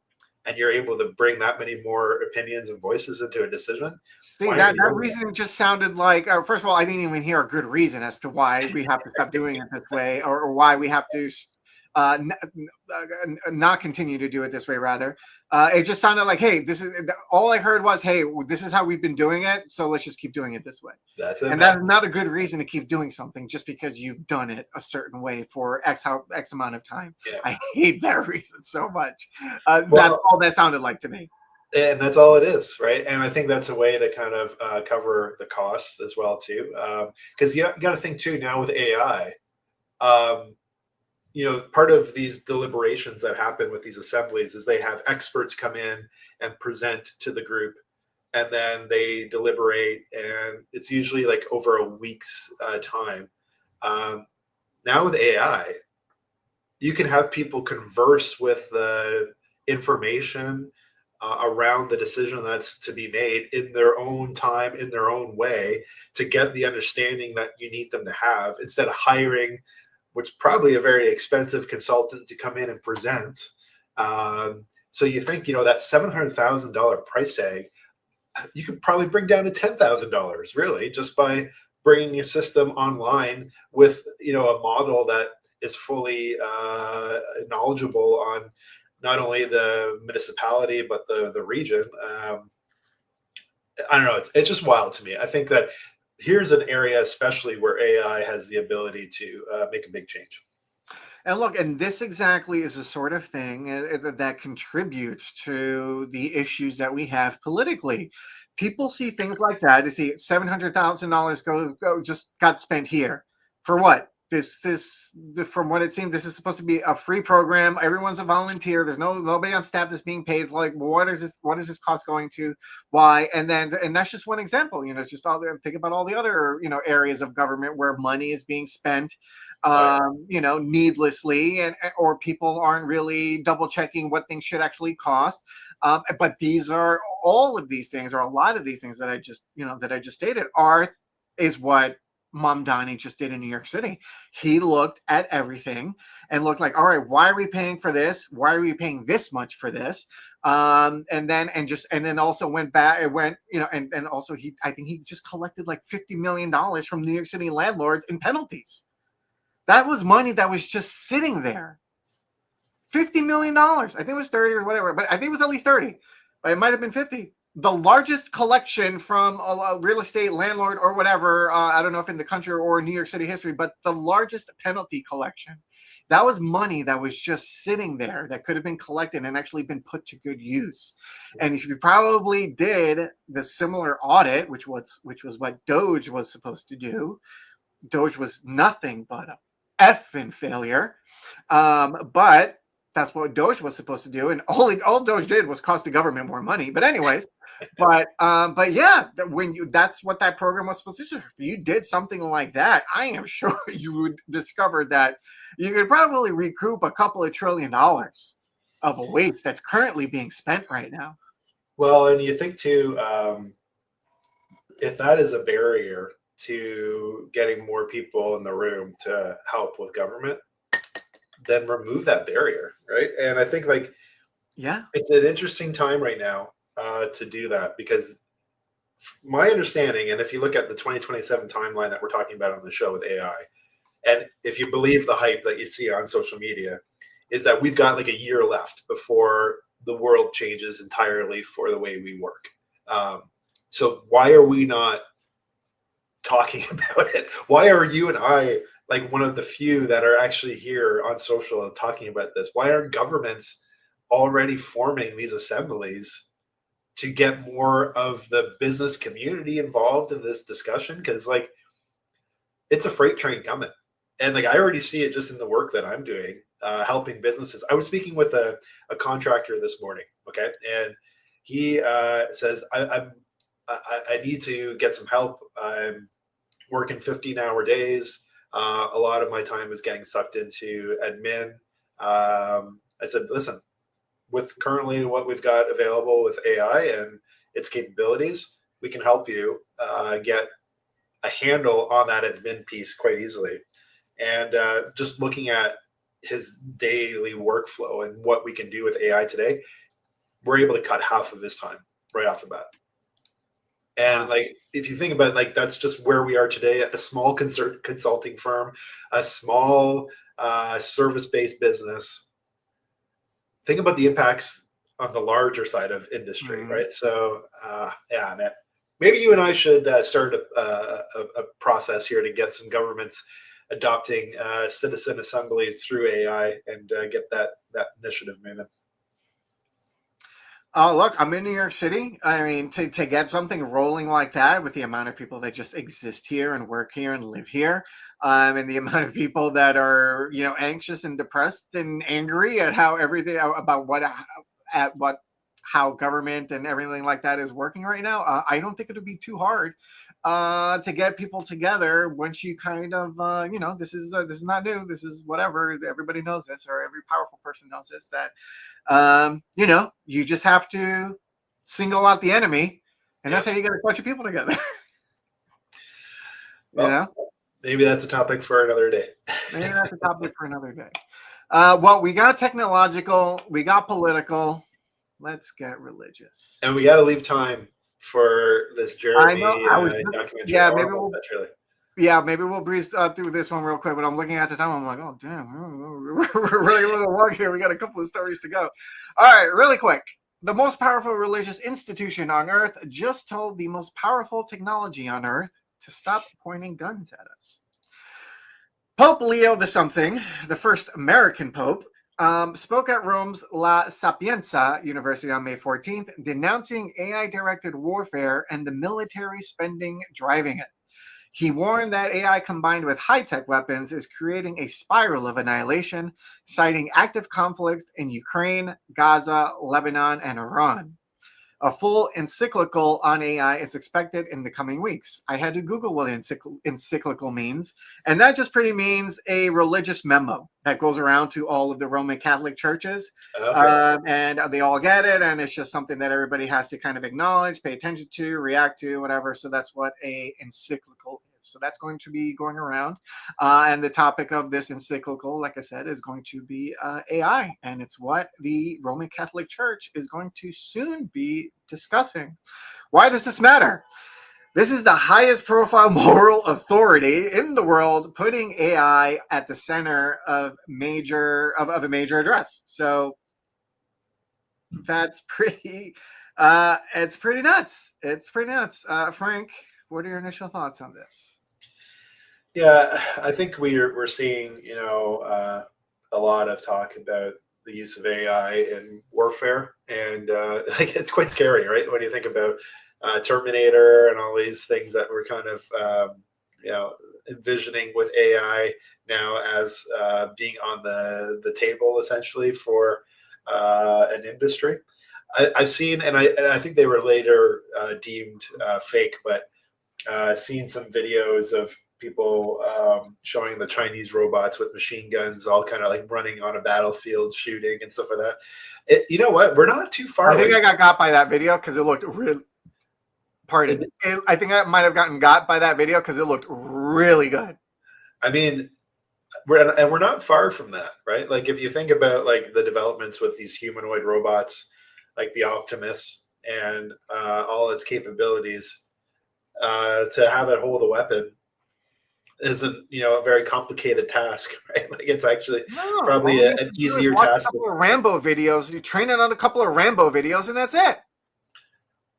and you're able to bring that many more opinions and voices into a decision. See, that reason just sounded like, first of all, I didn't even hear a good reason as to why we have to stop doing it this way, or why we have to not continue to do it this way, rather. It just sounded like, hey, this is all I heard was, hey, this is how we've been doing it, so let's just keep doing it this way. That's not a good reason to keep doing something just because you've done it a certain way for X amount of time. Yeah. I hate that reason so much. That's all that sounded like to me. And that's all it is, right? And I think that's a way to kind of cover the costs as well too, because you got to think too now with AI. Um, part of these deliberations that happen with these assemblies is they have experts come in and present to the group, and then they deliberate, and it's usually like over a week's time. Um, Now with AI, you can have people converse with the information around the decision that's to be made in their own time, in their own way, to get the understanding that you need them to have, instead of hiring what's probably a very expensive consultant to come in and present. So you think, that $700,000 price tag, you could probably bring down to $10,000, really, just by bringing a system online with, a model that is fully knowledgeable on not only the municipality but the region. I don't know. It's just wild to me. I think that here's an area, especially where AI has the ability to make a big change. And look, and this exactly is the sort of thing that contributes to the issues that we have politically. People see things like that. They see $700,000 go just got spent here for what? From what it seems, this is supposed to be a free program. Everyone's a volunteer. There's nobody on staff that's being paid. It's like, what is this? What is this cost going to? Why? And that's just one example. It's just all there. Think about all the other areas of government where money is being spent Right. needlessly, and or people aren't really double checking what things should actually cost. But these are all of these things, or a lot of these things that I just stated, is what Mamdani just did in New York City. He looked at everything and looked like, all right, why are we paying for this? Why are we paying this much for this? And then also went back. It went, and also I think he just collected like $50 million from New York City landlords in penalties. That was money that was just sitting there. $50 million. I think it was 30 or whatever, but I think it was at least 30. But it might have been 50. The largest collection from a real estate landlord or whatever, I don't know if in the country or New York City history, but the largest penalty collection. That was money that was just sitting there that could have been collected and actually been put to good use. And if you probably did the similar audit, which was what Doge was supposed to do, Doge was nothing but a effing failure. But that's what Doge was supposed to do, and all Doge did was cost the government more money. But anyways, but yeah, that's what that program was supposed to do. If you did something like that, I am sure you would discover that you could probably recoup a couple of $1 trillion of a waste that's currently being spent right now. Well, and you think too, if that is a barrier to getting more people in the room to help with government, then remove that barrier, right? And I think Yeah, it's an interesting time right now to do that, because my understanding, and if you look at the 2027 timeline that we're talking about on the show with AI, and if you believe the hype that you see on social media, is that we've got like a year left before the world changes entirely for the way we work. So why are we not talking about it? Why are you and I like one of the few that are actually here on social talking about this? Why aren't governments already forming these assemblies to get more of the business community involved in this discussion? Because it's a freight train coming, and I already see it just in the work that I'm doing, helping businesses. I was speaking with a contractor this morning, okay, and he says I need to get some help. I'm working 15-hour days. A lot of my time is getting sucked into admin. I said, listen, with currently what we've got available with AI and its capabilities, we can help you get a handle on that admin piece quite easily. And just looking at his daily workflow and what we can do with AI today, we're able to cut half of his time right off the bat. And if you think about that's just where we are today, a small consulting firm, a small service-based business. Think about the impacts on the larger side of industry, right? So yeah, man, maybe you and I should start a process here to get some governments adopting citizen assemblies through AI and get that initiative moving. Oh, look, I'm in New York City. I mean, to get something rolling like that with the amount of people that just exist here and work here and live here, and the amount of people that are, anxious and depressed and angry at how everything about what how government and everything like that is working right now. I don't think it would be too hard to get people together once you kind of, this is not new. This is whatever. Everybody knows this, or every powerful person knows this, that you just have to single out the enemy, and that's how you get a bunch of people together. Well, maybe that's a topic for another day. Maybe that's a topic for another day. Well, we got technological, we got political. Let's get religious. And we got to leave time for this Jeremy documentary. Yeah, maybe we'll. Yeah, maybe we'll breeze through this one real quick, but I'm looking at the time. I'm like, oh, damn, we're really a little long here. We got a couple of stories to go. All right, really quick. The most powerful religious institution on earth just told the most powerful technology on earth to stop pointing guns at us. Pope Leo the Something, the first American pope, spoke at Rome's La Sapienza University on May 14th, denouncing AI-directed warfare and the military spending driving it. He warned that AI combined with high-tech weapons is creating a spiral of annihilation, citing active conflicts in Ukraine, Gaza, Lebanon, and Iran. A full encyclical on AI is expected in the coming weeks. I had to Google what encyclical means, and that just pretty means a religious memo that goes around to all of the Roman Catholic churches. Okay. And they all get it, and it's just something that everybody has to kind of acknowledge, pay attention to, react to, whatever. So that's what a encyclical is. So that's going to be going around. And the topic of this encyclical, like I said, is going to be AI. And it's what the Roman Catholic Church is going to soon be discussing. Why does this matter? This is the highest profile moral authority in the world, putting AI at the center of a major address. So that's pretty, it's pretty nuts. It's pretty nuts. Frank, what are your initial thoughts on this? Yeah, I think we're seeing, a lot of talk about the use of AI in warfare, and it's quite scary, right? When you think about Terminator and all these things that we're kind of, envisioning with AI now as being on the table essentially for an industry. I've seen, and I think they were later deemed fake, but seen some videos of people showing the Chinese robots with machine guns all kind of like running on a battlefield shooting and stuff like that. You know what? We're not too far away. I think I got by that video because it looked really, I think I might have gotten got by that video because it looked really good. I mean, we're not far from that, right? Like if you think about like the developments with these humanoid robots, like the Optimus and all its capabilities, to have it hold a weapon isn't a very complicated task, right? Like it's actually probably an easier task. A couple of Rambo videos. You train it on a couple of Rambo videos, and that's it.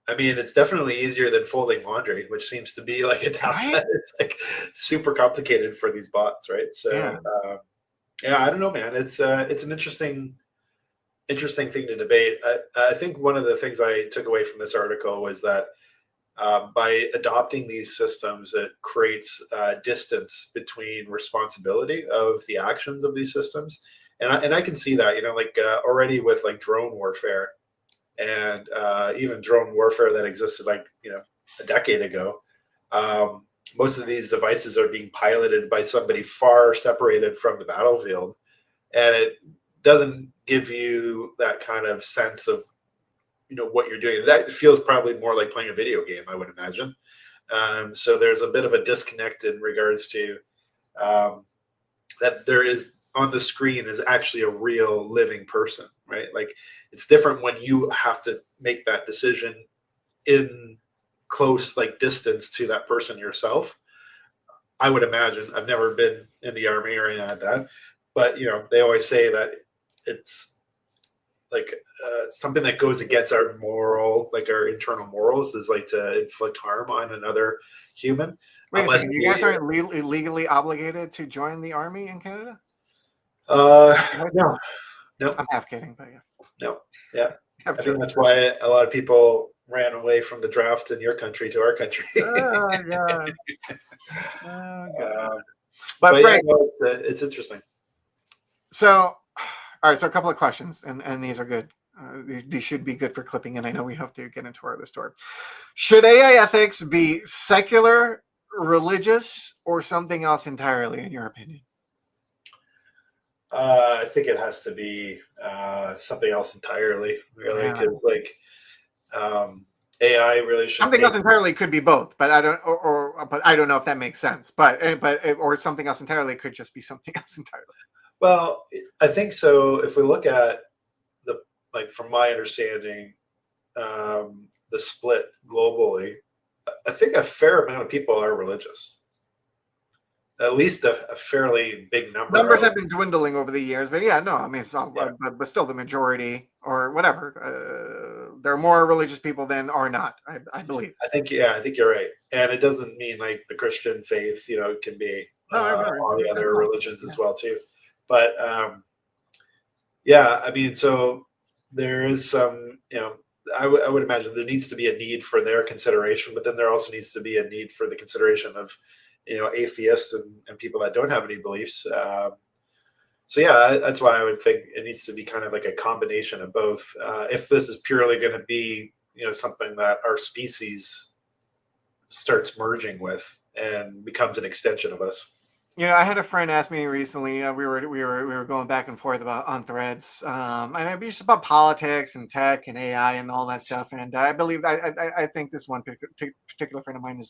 I mean, it's definitely easier than folding laundry, which seems to be like a task that is like super complicated for these bots, right? So, I don't know, man. It's an interesting thing to debate. I think one of the things I took away from this article was that by adopting these systems, it creates distance between responsibility of the actions of these systems, and I can see that, already with like drone warfare, and even drone warfare that existed like a decade ago. Most of these devices are being piloted by somebody far separated from the battlefield, and it doesn't give you that kind of sense of what you're doing. That feels probably more like playing a video game, I would imagine. So there's a bit of a disconnect in regards to that there is on the screen is actually a real living person, right? Like it's different when you have to make that decision in close like distance to that person yourself. I would imagine. I've never been in the army or anything like that, but they always say that it's like something that goes against our moral, like our internal morals, is like to inflict harm on another human. Wait a second, you guys aren't legally obligated to join the army in Canada? No. I'm half kidding, but yeah. No, yeah. I think that's why a lot of people ran away from the draft in your country to our country. Oh God. Oh God. But Frank, yeah, no, it's interesting. So, all right. So a couple of questions, and these are good. These should be good for clipping, and I know we have to get into our other story. Should AI ethics be secular, religious, or something else entirely, in your opinion? I think it has to be something else entirely, really, because AI really should something else entirely could be both, but I don't, but I don't know if that makes sense. But or something else entirely could just be something else entirely. Well, I think so. If we look at from my understanding, the split globally, I think a fair amount of people are religious. At least a fairly big number. Numbers have been dwindling over the years, but yeah, no, I mean, it's not, but still the majority or whatever. There are more religious people than are not, I believe. I think you're right. And it doesn't mean like the Christian faith, can be all the other religions as well too. But I mean, so there is some, I would imagine there needs to be a need for their consideration, but then there also needs to be a need for the consideration of, atheists and people that don't have any beliefs. That's why I would think it needs to be kind of like a combination of both. If this is purely going to be, something that our species starts merging with and becomes an extension of us. I had a friend ask me recently. We were going back and forth on Threads, and it'd be just about politics and tech and AI and all that stuff. And I believe I think this one particular friend of mine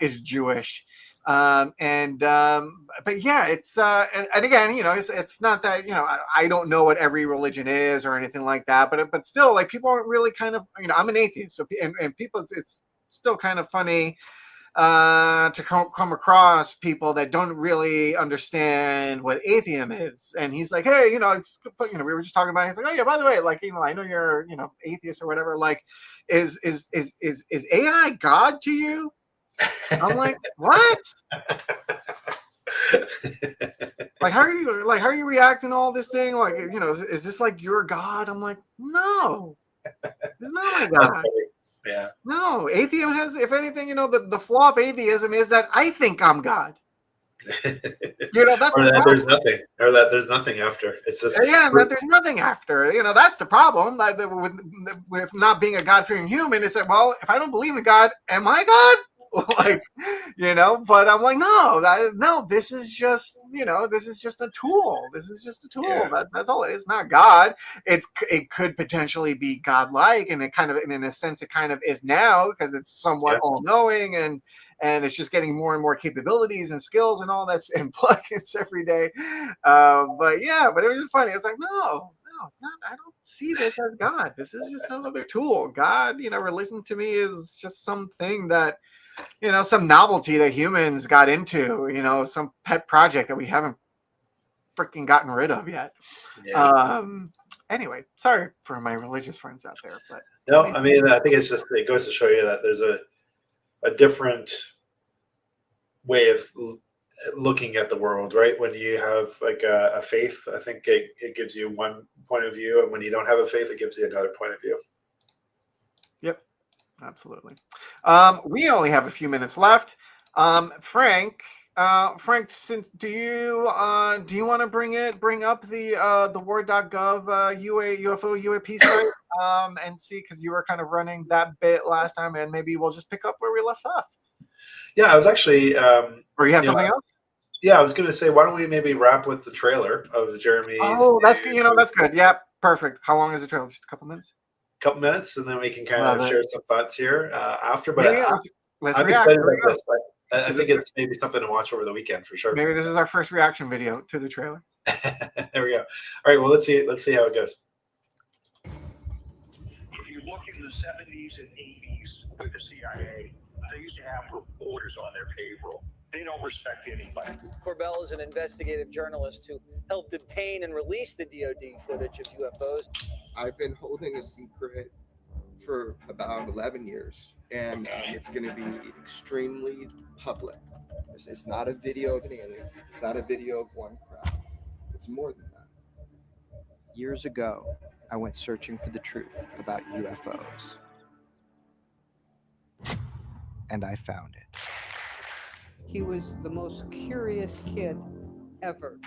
is Jewish, but yeah, it's and again, it's not that I don't know what every religion is or anything like that, but still, like people aren't really kind of I'm an atheist, so and people it's still kind of funny. To come across people that don't really understand what atheism is, and he's like, "Hey, we were just talking about it. He's like, oh yeah, by the way, like, I know you're, atheist or whatever. Like, is AI God to you?" I'm like, what? Like, how are you reacting to all this thing? Like, is this like your God? I'm like, no, it's not my God. Yeah. No, atheism has, if anything, the flaw of atheism is that I think I'm God. That's or that there's nothing, or that there's nothing after. It's just that there's nothing after. That's the problem. Like, with not being a God-fearing human, is that, well, if I don't believe in God, am I God? Like, but I'm like, no, this is just a tool. This is just a tool. Yeah. That's all. It's not God. It could potentially be God-like, and it kind of, in a sense, it kind of is now, because it's somewhat all-knowing, and it's just getting more and more capabilities and skills and all that, and plugins every day. But it was just funny. It's like, no, it's not. I don't see this as God. This is just another tool. God, religion to me is just something that, some novelty that humans got into, some pet project that we haven't freaking gotten rid of yet. Yeah. Anyway, sorry for my religious friends out there, but no, I mean, I think it goes to show you that there's a different way of looking at the world, right? When you have like a faith, I think it gives you one point of view, and when you don't have a faith, it gives you another point of view. Yep. Absolutely. We only have a few minutes left. Frank, since do you want to bring up the word.gov UFO UAP site and see, because you were kind of running that bit last time, and maybe we'll just pick up where we left off. Yeah, I was actually. Or you have something else? Yeah, I was going to say, why don't we maybe wrap with the trailer of Jeremy's? Oh, that's good. That's good. Yeah, perfect. How long is the trailer? Just a couple minutes. Couple minutes, and then we can kind of share some thoughts here after. But let's I'm react. excited about this. I think it's maybe something to watch over the weekend for sure. Maybe this is our first reaction video to the trailer. There we go. All right. Well, let's see how it goes. If you look in the 70s and 80s with the CIA, they used to have reporters on their payroll. They don't respect anybody. Corbell is an investigative journalist who helped obtain and release the DoD footage of UFOs. I've been holding a secret for about 11 years, and it's going to be extremely public. It's not a video of an alien. It's not a video of one crowd. It's more than that. Years ago, I went searching for the truth about UFOs. And I found it. He was the most curious kid ever.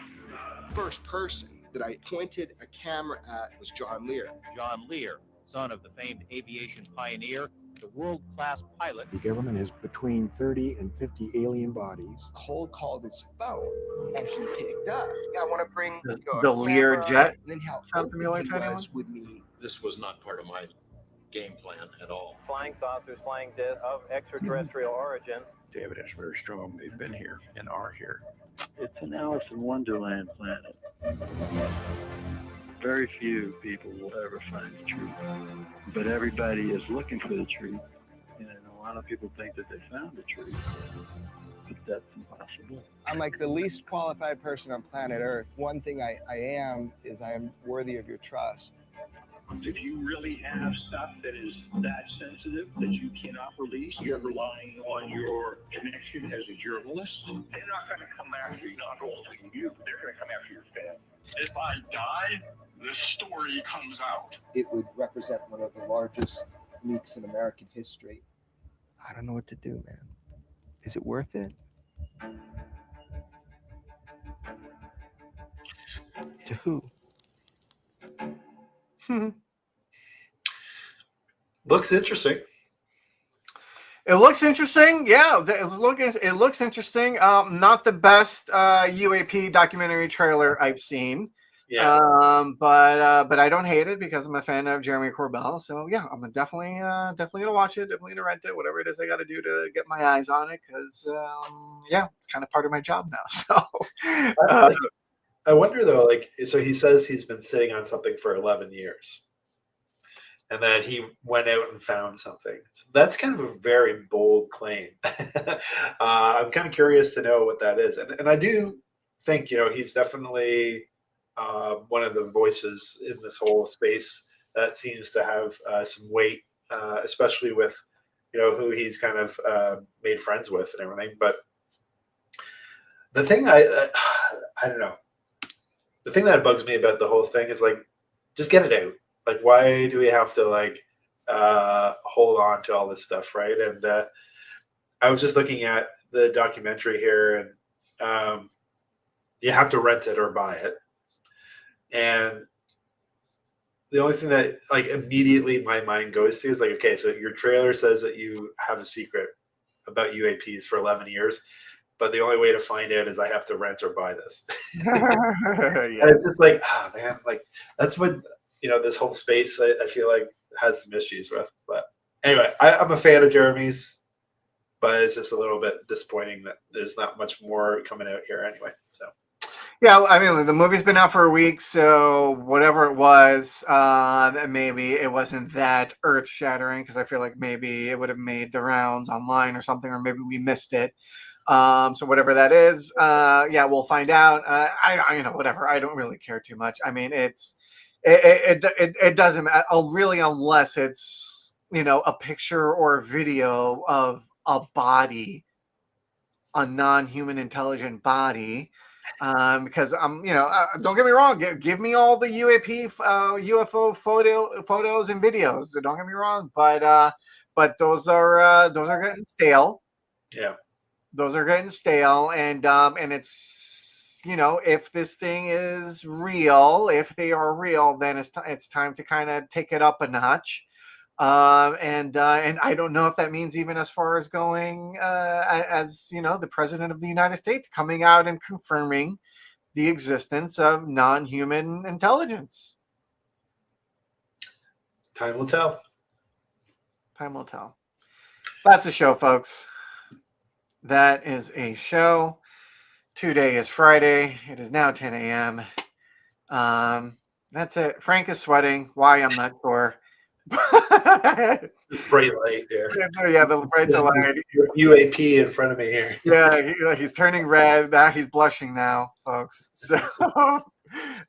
First person that I pointed a camera at was John Lear. John Lear, son of the famed aviation pioneer, the world-class pilot. The government has between 30 and 50 alien bodies. Cold called his phone, and he picked up. I want to bring The Lear jet and then how sound open familiar he to anyone? was with me. This was not part of my game plan at all. Flying saucers, flying discs of extraterrestrial origin. The evidence is very strong. They've been here and are here. It's an Alice in Wonderland planet. Very few people will ever find the truth. But everybody is looking for the truth. And a lot of people think that they found the truth. But that's impossible. I'm like the least qualified person on planet Earth. One thing I am is I am worthy of your trust. If you really have stuff that is that sensitive that you cannot release, you're relying on your connection as a journalist. They're not going to come after you, not only you, they're going to come after your family. If I die, the story comes out. It would represent one of the largest leaks in American history. I don't know what to do, man. Is it worth it? To who? Looks interesting. It looks interesting. Yeah, it looks interesting. Not the best UAP documentary trailer I've seen. Yeah. But I don't hate it because I'm a fan of Jeremy Corbell. So yeah, I'm definitely gonna watch it. Definitely gonna rent it. Whatever it is I got to do to get my eyes on it, because yeah, it's kind of part of my job now. So I wonder though, like, so he says he's been sitting on something for 11 years. And then he went out and found something. So that's kind of a very bold claim. I'm kind of curious to know what that is. And I do think, he's definitely one of the voices in this whole space that seems to have some weight, especially with, who he's kind of made friends with and everything. But the thing I don't know. The thing that bugs me about the whole thing is, like, just get it out. Like, why do we have to, like, hold on to all this stuff, right? And I was just looking at the documentary here, and you have to rent it or buy it. And the only thing that, like, immediately my mind goes to is, like, okay, so your trailer says that you have a secret about UAPs for 11 years, but the only way to find out is I have to rent or buy this. yeah. And it's just like, oh, man, like, that's what... this whole space, I feel like, has some issues with. But anyway, I'm a fan of Jeremy's, but it's just a little bit disappointing that there's not much more coming out here anyway. So, yeah, I mean, the movie's been out for a week, so whatever it was, maybe it wasn't that earth-shattering, because I feel like maybe it would have made the rounds online or something, or maybe we missed it. So whatever that is, yeah, we'll find out. Whatever. I don't really care too much. I mean, it doesn't matter, really, unless it's a picture or a video of a body, a non-human intelligent body, because don't get me wrong, give me all the UFO photos and videos, don't get me wrong, but those are getting stale. Yeah, those are getting stale, and it's, if this thing is real, if they are real, then it's time to kind of take it up a notch. And I don't know if that means even as far as going, as the president of the United States coming out and confirming the existence of non-human intelligence. Time will tell. Time will tell. That's a show, folks. That is a show. Today is Friday. It is now 10 a.m. That's it. Frank is sweating. Why, I'm not sure. This bright light there. Yeah, the bright light. UAP in front of me here. Yeah, he's turning red. He's blushing now, folks. So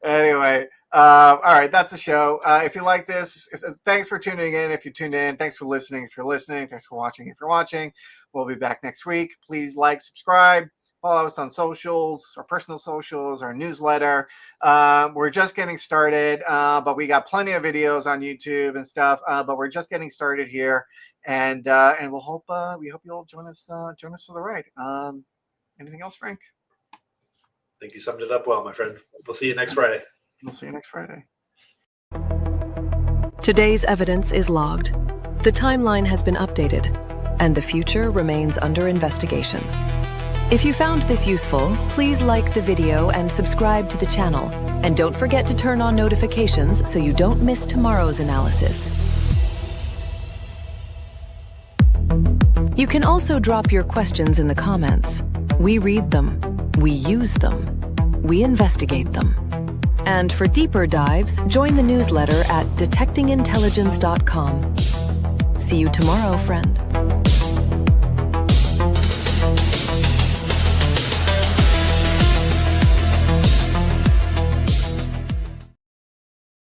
anyway, all right, that's the show. If you like this, thanks for tuning in. If you tuned in, thanks for listening. If you're listening, thanks for watching. If you're watching, we'll be back next week. Please like, subscribe. follow us on socials, our personal socials, our newsletter. We're just getting started, but we got plenty of videos on YouTube and stuff. But we're just getting started here, and we hope you'll join us for the ride. Anything else, Frank? I think you summed it up well, my friend. We'll see you next Friday. We'll see you next Friday. Today's evidence is logged. The timeline has been updated, and the future remains under investigation. If you found this useful, please like the video and subscribe to the channel. And don't forget to turn on notifications so you don't miss tomorrow's analysis. You can also drop your questions in the comments. We read them, we use them, we investigate them. And for deeper dives, join the newsletter at detectingintelligence.com. See you tomorrow, friend.